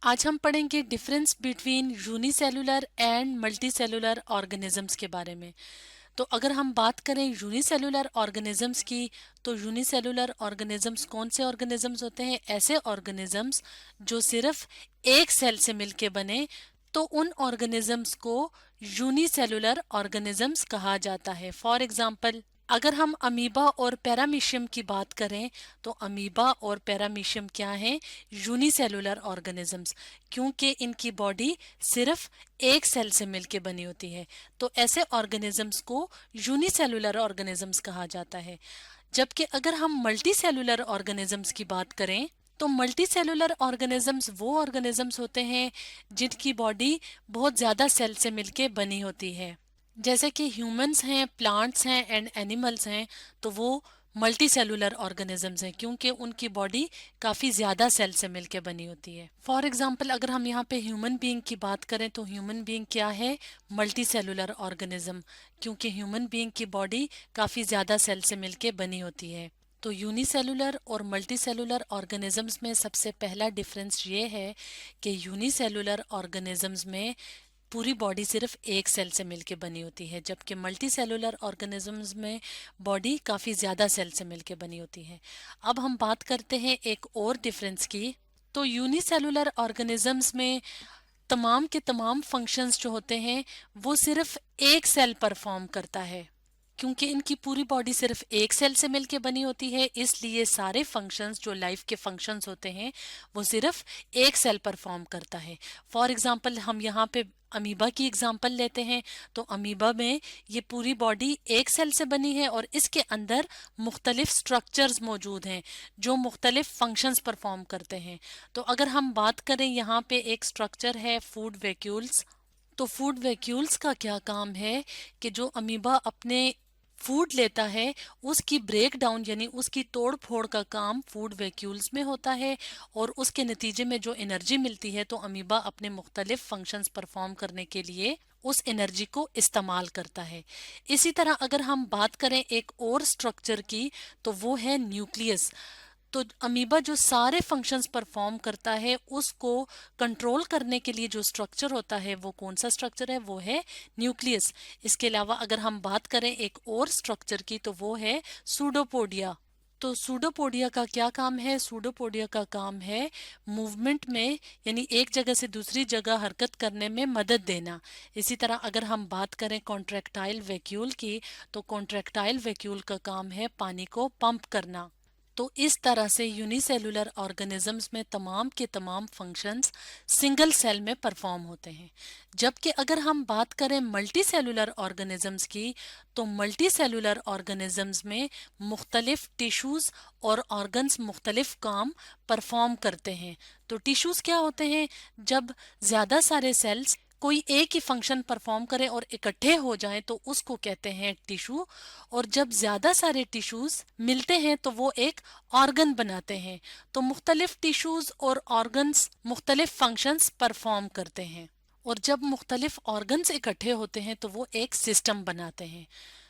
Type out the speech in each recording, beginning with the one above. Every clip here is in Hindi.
आज हम पढ़ेंगे difference between unicellular and multicellular organisms के बारे में। तो अगर हम बात करें यूनिसेलुलर ऑर्गेनिजम्स की, तो यूनिसेलुलर ऑर्गेनिजम्स कौन से ऑर्गेनिजम्स होते हैं? ऐसे ऑर्गेनिजम्स जो सिर्फ एक सेल से मिलके बने, तो उन ऑर्गेनिजम्स को यूनिसेलुलर ऑर्गेनिजम्स कहा जाता है। फॉर एग्जाम्पल, अगर हम अमीबा और पैरामीशियम की बात करें, तो अमीबा और पैरामीशियम क्या हैं? यूनिसेलुलर ऑर्गेनिजम्स, क्योंकि इनकी बॉडी सिर्फ एक सेल से मिलके बनी होती है। तो ऐसे ऑर्गेनिजम्स को यूनिसेलुलर ऑर्गेनिजम्स कहा जाता है। जबकि अगर हम मल्टी सेलुलर ऑर्गेनिजम्स की बात करें, तो मल्टी सेलुलर ऑर्गेनिजम्स वो ऑर्गेनिजम्स होते हैं जिनकी बॉडी बहुत ज़्यादा सेल से मिलके बनी होती है। जैसे कि ह्यूमंस हैं, प्लांट्स हैं एंड एनिमल्स हैं, तो वो मल्टी सेलुलर ऑर्गेनिजम्स हैं क्योंकि उनकी बॉडी काफ़ी ज़्यादा सेल से मिलके बनी होती है। फॉर एग्जांपल, अगर हम यहाँ पे ह्यूमन बीइंग की बात करें, तो ह्यूमन बीइंग क्या है? मल्टी सेलुलर ऑर्गेनिज्म, क्योंकि ह्यूमन बीइंग की बॉडी काफ़ी ज़्यादा सेल से मिलके बनी होती है। तो यूनिसेलुलर और मल्टी सेलुलर ऑर्गेनिजम्स में सबसे पहला डिफरेंस ये है कि यूनिसेलुलर ऑर्गेनिजम्स में पूरी बॉडी सिर्फ एक सेल से मिलके बनी होती है, जबकि मल्टी सेलुलर ऑर्गेनिजम्स में बॉडी काफ़ी ज़्यादा सेल से मिलके बनी होती है। अब हम बात करते हैं एक और डिफरेंस की। तो यूनिसेलुलर ऑर्गेनिजम्स में तमाम के तमाम फंक्शंस जो होते हैं वो सिर्फ एक सेल परफॉर्म करता है। क्योंकि इनकी पूरी बॉडी सिर्फ एक सेल से मिलके बनी होती है, इसलिए सारे फंक्शंस जो लाइफ के फंक्शंस होते हैं वो सिर्फ एक सेल परफॉर्म करता है। फॉर एग्जांपल, हम यहाँ पे अमीबा की एग्जांपल लेते हैं, तो अमीबा में ये पूरी बॉडी एक सेल से बनी है और इसके अंदर मुख्तलिफ स्ट्रक्चर्स मौजूद हैं जो मुख्तलिफ फंक्शंस परफॉर्म करते हैं। तो अगर हम बात करें, यहाँ पे एक स्ट्रक्चर है फूड वैक्यूल्स। तो फूड वैक्यूल्स का क्या काम है कि जो अमीबा अपने फूड लेता है उसकी ब्रेक डाउन यानी उसकी तोड़ फोड़ का काम फूड वैक्यूल्स में होता है, और उसके नतीजे में जो एनर्जी मिलती है तो अमीबा अपने मुख्तलिफ फंक्शंस परफॉर्म करने के लिए उस एनर्जी को इस्तेमाल करता है। इसी तरह अगर हम बात करें एक और स्ट्रक्चर की, तो वो है न्यूक्लियस। तो अमीबा जो सारे फंक्शंस परफॉर्म करता है उसको कंट्रोल करने के लिए जो स्ट्रक्चर होता है वो कौन सा स्ट्रक्चर है? वो है न्यूक्लियस। इसके अलावा अगर हम बात करें एक और स्ट्रक्चर की, तो वो है सूडोपोडिया। तो सूडोपोडिया का क्या काम है? सूडोपोडिया का काम है मूवमेंट में, यानी एक जगह से दूसरी जगह हरकत करने में मदद देना। इसी तरह अगर हम बात करें कॉन्ट्रैक्टाइल वैक्यूल की, तो कॉन्ट्रैक्टाइल वैक्यूल का काम है पानी को पंप करना। तो इस तरह से यूनिसेलुलर ऑर्गेनिजम्स में तमाम के तमाम फंक्शंस सिंगल सेल में परफॉर्म होते हैं। जबकि अगर हम बात करें मल्टी सेलुलर ऑर्गेनिजम्स की, तो मल्टी सेलुलर ऑर्गेनिजम्स में मुख्तलिफ टिश्यूज़ और ऑर्गन्स मुख्तलिफ काम परफॉर्म करते हैं। तो टिश्यूज़ क्या होते हैं? जब ज़्यादा सारे सेल्स कोई एक ही फंक्शन परफॉर्म करें और इकट्ठे हो जाएं तो उसको कहते हैं टिश्यू, और जब ज्यादा सारे टिश्यूज मिलते हैं तो वो एक ऑर्गन बनाते हैं। तो मुख्तलिफ टिश्यूज और ऑर्गन्स मुख्तलिफ फंक्शंस परफॉर्म करते हैं, और जब मुख्तलिफ ऑर्गन्स इकट्ठे होते हैं तो वो एक सिस्टम बनाते हैं।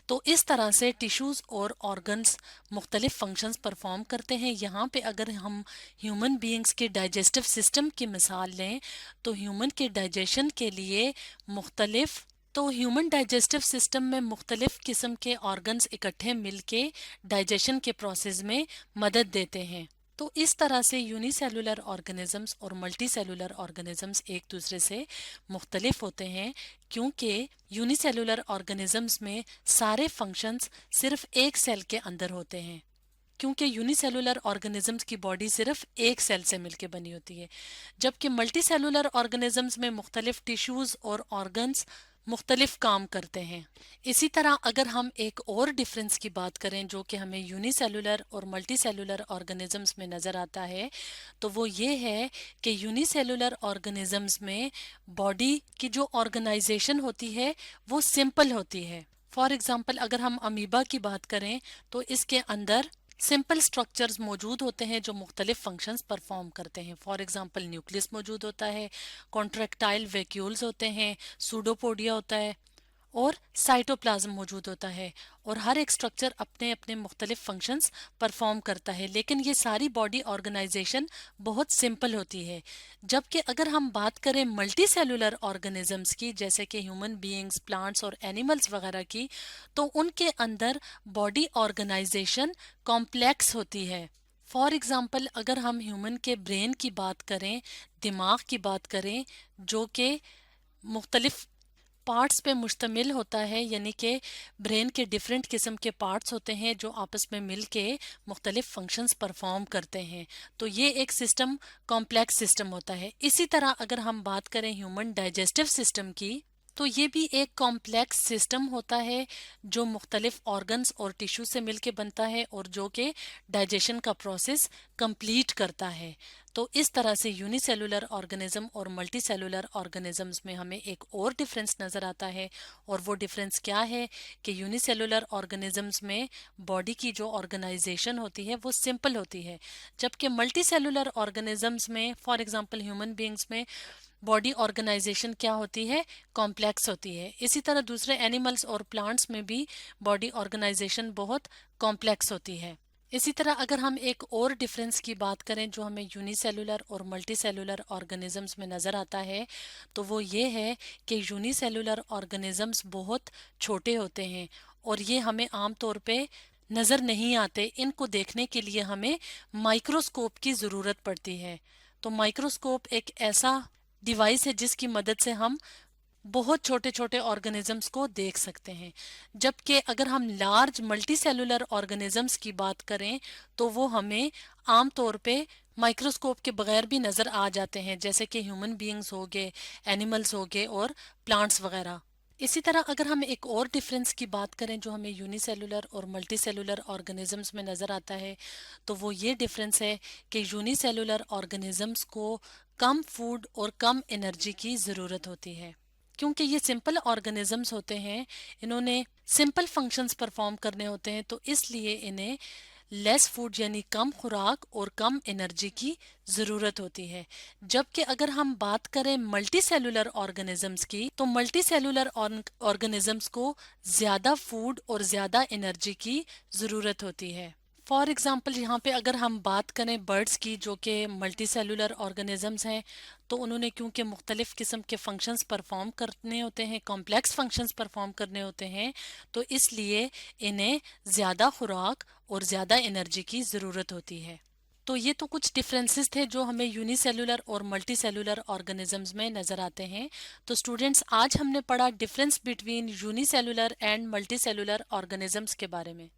तो इस तरह से टिश्यूज और ऑर्गन्स मुख्तलिफ फंक्शंस परफॉर्म करते हैं। यहाँ पे अगर हम ह्यूमन बीइंग्स के डाइजेस्टिव सिस्टम की मिसाल लें, तो ह्यूमन के डाइजेशन के लिए मुख्तलिफ तो ह्यूमन डाइजेस्टिव सिस्टम में मुख्तलिफ किस्म के ऑर्गन्स इकट्ठे मिलके डाइजेशन के प्रोसेस में मदद देते हैं। तो इस तरह से यूनिसेलुलर ऑर्गेनिजम्स और मल्टी सेलुलर ऑर्गेनिजम्स एक दूसरे से मुख्तलिफ होते हैं, क्योंकि यूनिसेलुलर ऑर्गेनिजम्स में सारे फंक्शंस सिर्फ एक सेल के अंदर होते हैं, क्योंकि यूनिसेलुलर ऑर्गेनिजम्स की बॉडी सिर्फ एक सेल से मिलकर बनी होती है। जबकि मल्टी सेलुलर ऑर्गेनिजम्स में मुख्तलिफ टिश्यूज़ और ऑर्गन्स मुख्तलिफ काम करते हैं। इसी तरह अगर हम एक और डिफरेंस की बात करें जो कि हमें यूनिसेलुलर और मल्टी सेलुलर ऑर्गेनिजम्स में नज़र आता है, तो वो ये है कि यूनिसेलुलर ऑर्गेनिजम्स में बॉडी की जो ऑर्गेनाइजेशन होती है वो सिंपल होती है। फॉर एग्जाम्पल, अगर हम अमीबा की बात करें, तो इसके अंदर सिंपल स्ट्रक्चर्स मौजूद होते हैं जो मुख्तलिफ फंक्शंस परफॉर्म करते हैं। फॉर एग्जांपल, न्यूक्लियस मौजूद होता है, कॉन्ट्रैक्टाइल वैक्यूल्स होते हैं, सूडोपोडिया होता है, और साइटोप्लाज्म मौजूद होता है और हर एक स्ट्रक्चर अपने अपने मुख्तलिफ फंक्शंस परफॉर्म करता है, लेकिन ये सारी बॉडी ऑर्गेनाइजेशन बहुत सिंपल होती है। जबकि अगर हम बात करें मल्टी सेलुलर ऑर्गेनिजम्स की, जैसे कि ह्यूमन बीइंग्स, प्लांट्स और एनिमल्स वगैरह की, तो उनके अंदर बॉडी ऑर्गेनाइजेशन कॉम्प्लेक्स होती है। फॉर एग्ज़ाम्पल अगर हम ह्यूमन के ब्रेन की बात करें, दिमाग की बात करें, जो कि मुख्तलिफ पार्ट्स पे मुश्तमिल होता है, यानी कि ब्रेन के डिफरेंट किस्म के पार्ट्स होते हैं जो आपस में मिल के मुख्तलिफ फंक्शंस परफॉर्म करते हैं, तो ये एक सिस्टम कॉम्प्लेक्स सिस्टम होता है। इसी तरह अगर हम बात करें ह्यूमन डाइजेस्टिव सिस्टम की, तो ये भी एक कॉम्प्लेक्स सिस्टम होता है जो मुख्तलिफ ऑर्गन्स और टिश्यू से मिलके बनता है और जो कि डाइजेशन का प्रोसेस कंप्लीट करता है। तो इस तरह से यूनिसेलुलर ऑर्गेनिज्म और मल्टी सेलुलर ऑर्गेनिजम्स में हमें एक और डिफरेंस नज़र आता है, और वो डिफरेंस क्या है कि यूनिसेलुलर ऑर्गेनिजम्स में बॉडी की जो ऑर्गेनाइजेशन होती है वो सिंपल होती है, जबकि मल्टी सेलुलर ऑर्गेनिजम्स में, फॉर एग्जांपल ह्यूमन बीइंग्स में, बॉडी ऑर्गेनाइजेशन क्या होती है, कॉम्प्लेक्स होती है। इसी तरह दूसरे एनिमल्स और प्लांट्स में भी बॉडी ऑर्गेनाइजेशन बहुत कॉम्प्लेक्स होती है। इसी तरह अगर हम एक और डिफरेंस की बात करें जो हमें यूनिसेलुलर और मल्टी सेलुलर ऑर्गेनिजम्स में नज़र आता है, तो वो ये है कि यूनिसेलुलर ऑर्गेनिजम्स बहुत छोटे होते हैं और ये हमें आम तौर पे नज़र नहीं आते। इनको देखने के लिए हमें माइक्रोस्कोप की ज़रूरत पड़ती है। तो माइक्रोस्कोप एक ऐसा डिवाइस है जिसकी मदद से हम बहुत छोटे छोटे ऑर्गेनिजम्स को देख सकते हैं। जबकि अगर हम लार्ज मल्टी सेलुलर ऑर्गेनिजम्स की बात करें तो वो हमें आम तौर पे माइक्रोस्कोप के बगैर भी नज़र आ जाते हैं, जैसे कि ह्यूमन बीइंग्स हो गए, एनिमल्स हो गए और प्लांट्स वगैरह। इसी तरह अगर हम एक और डिफरेंस की बात करें जो हमें यूनिसेलुलर और मल्टी सेलुलर ऑर्गेनिजम्स में नज़र आता है, तो वो ये डिफरेंस है कि यूनिसेलुलर ऑर्गेनिजम्स को कम फूड और कम एनर्जी की ज़रूरत होती है। क्योंकि ये सिंपल ऑर्गेनिजम्स होते हैं, इन्होंने सिंपल फंक्शंस परफॉर्म करने होते हैं, तो इसलिए इन्हें लेस फूड यानी कम खुराक और कम एनर्जी की ज़रूरत होती है। जबकि अगर हम बात करें मल्टी सेलुलर ऑर्गेनिजम्स की, तो मल्टी सेलुलर ऑर्गेनिजम्स को ज़्यादा फूड और ज़्यादा एनर्जी की ज़रूरत होती है। फॉर एग्ज़ाम्पल यहाँ पे अगर हम बात करें बर्ड्स की, जो कि मल्टी सेलुलर ऑर्गेनिजम्स हैं, तो उन्होंने क्योंकि मुख्तलिफ़ किस्म के फंक्शंस परफॉर्म करने होते हैं, कॉम्प्लेक्स फंक्शंस परफॉर्म करने होते हैं, तो इसलिए इन्हें ज़्यादा खुराक और ज़्यादा एनर्जी की ज़रूरत होती है। तो ये तो कुछ डिफरेंसेस थे जो हमें यूनिसेलुलर और मल्टी सेलुलर ऑर्गेनिजम्स में नज़र आते हैं। तो स्टूडेंट्स, आज हमने पढ़ा difference between unicellular and multi cellular organisms के बारे में।